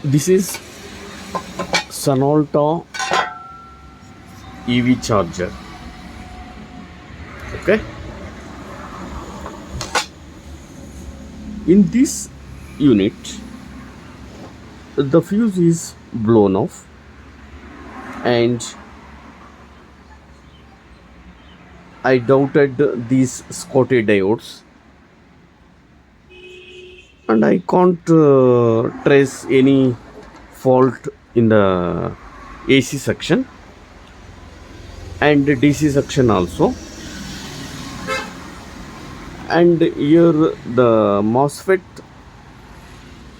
This is Sanalta EV charger. Okay. In this unit, the fuse is blown off, and I doubted these Scotty diodes, and I can't trace any fault in the AC section and DC section also. And here the MOSFET,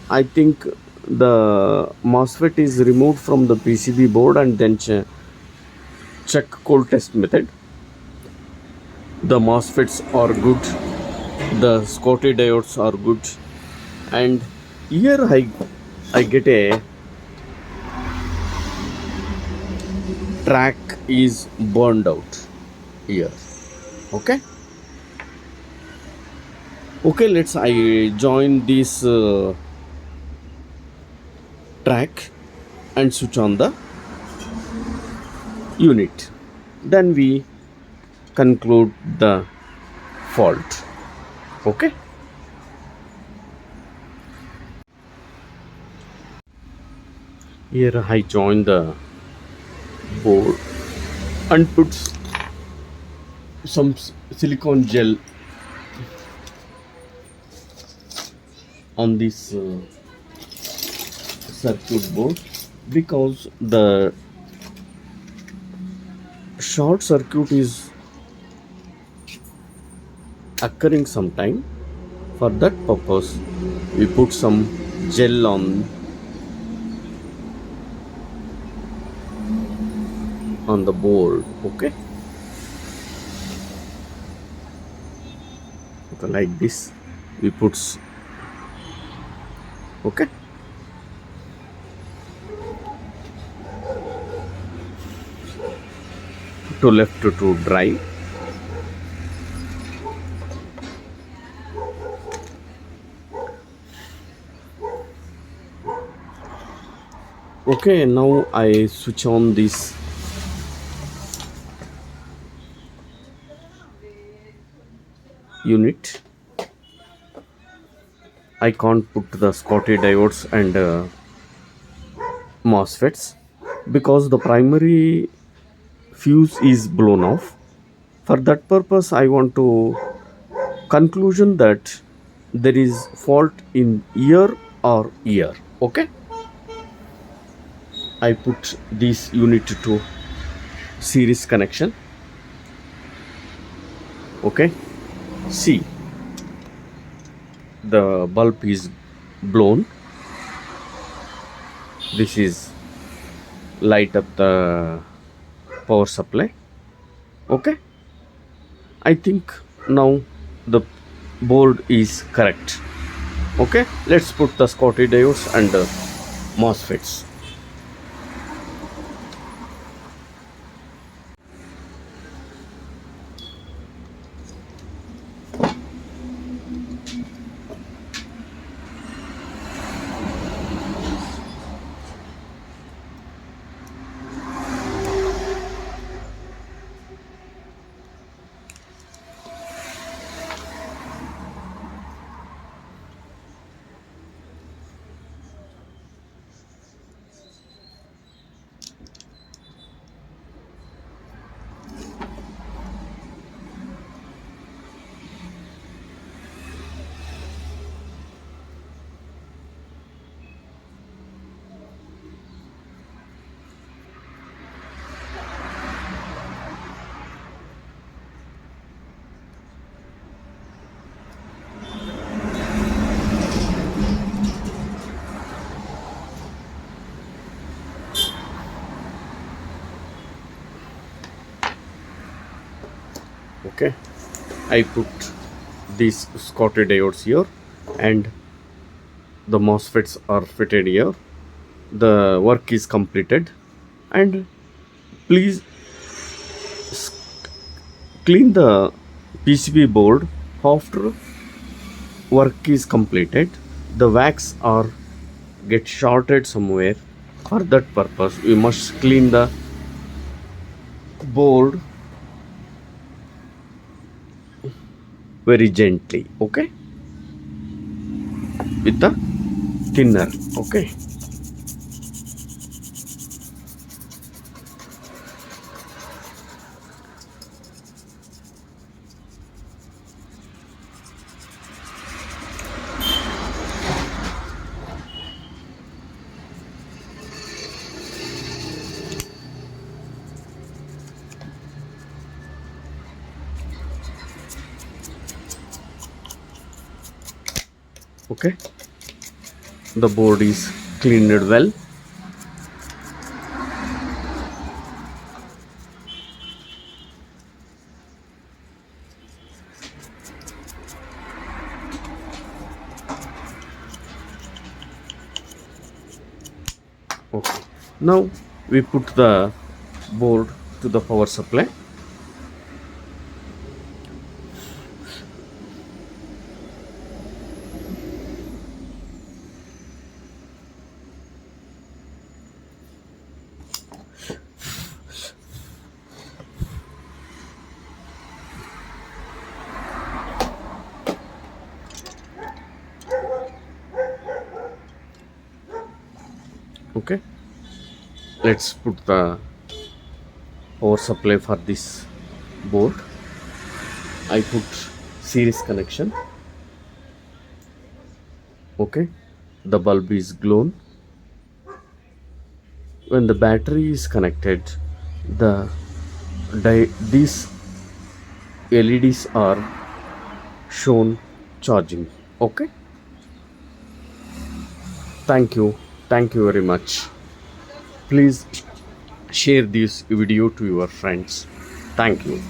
I think the MOSFET is removed from the PCB board and then check cold test method. The MOSFETs are good, the Scotty diodes are good, and here I get a track is burned out here. Okay. Okay, let's I join this track and switch on the unit. Then we conclude the fault. Okay. Here I join the board and put some silicone gel on this circuit board, because the short circuit is occurring sometime. For that purpose, we put some gel on the board. Okay. So like this we put. Okay. To left to dry. Okay, now I switch on this unit. I can't put the Scotty diodes and MOSFETs because the primary fuse is blown off. For that purpose, I want to conclusion that there is fault in ear or ear. Okay. I put this unit to series connection. Okay. See, the bulb is blown. This is light up the power supply. Okay. I think now the board is correct. Okay. Let's put the Scotty diodes and MOSFETs. Okay, I put these Scotty diodes here and the MOSFETs are fitted here. The work is completed, and please clean the PCB board after work is completed. The wax are get shorted somewhere. For that purpose, we must clean the board very gently, okay, with the thinner, okay. Okay, the board is cleaned well. Okay, now we put the board to the power supply. Okay, let's put the power supply for this board. I put series connection. Okay, the bulb is glown. When the battery is connected, the these LEDs are shown charging. Okay, thank you very much. Please share this video to your friends. Thank you.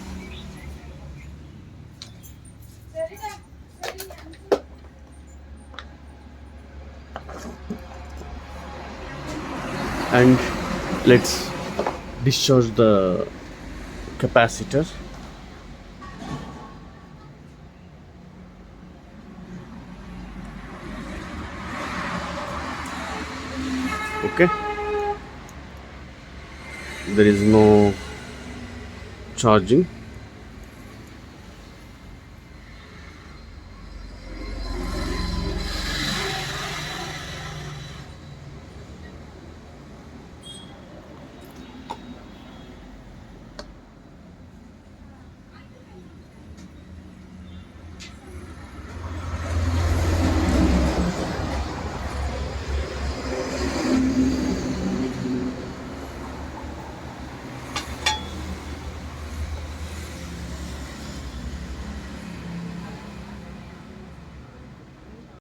And let's discharge the capacitor. Okay, there is no charging.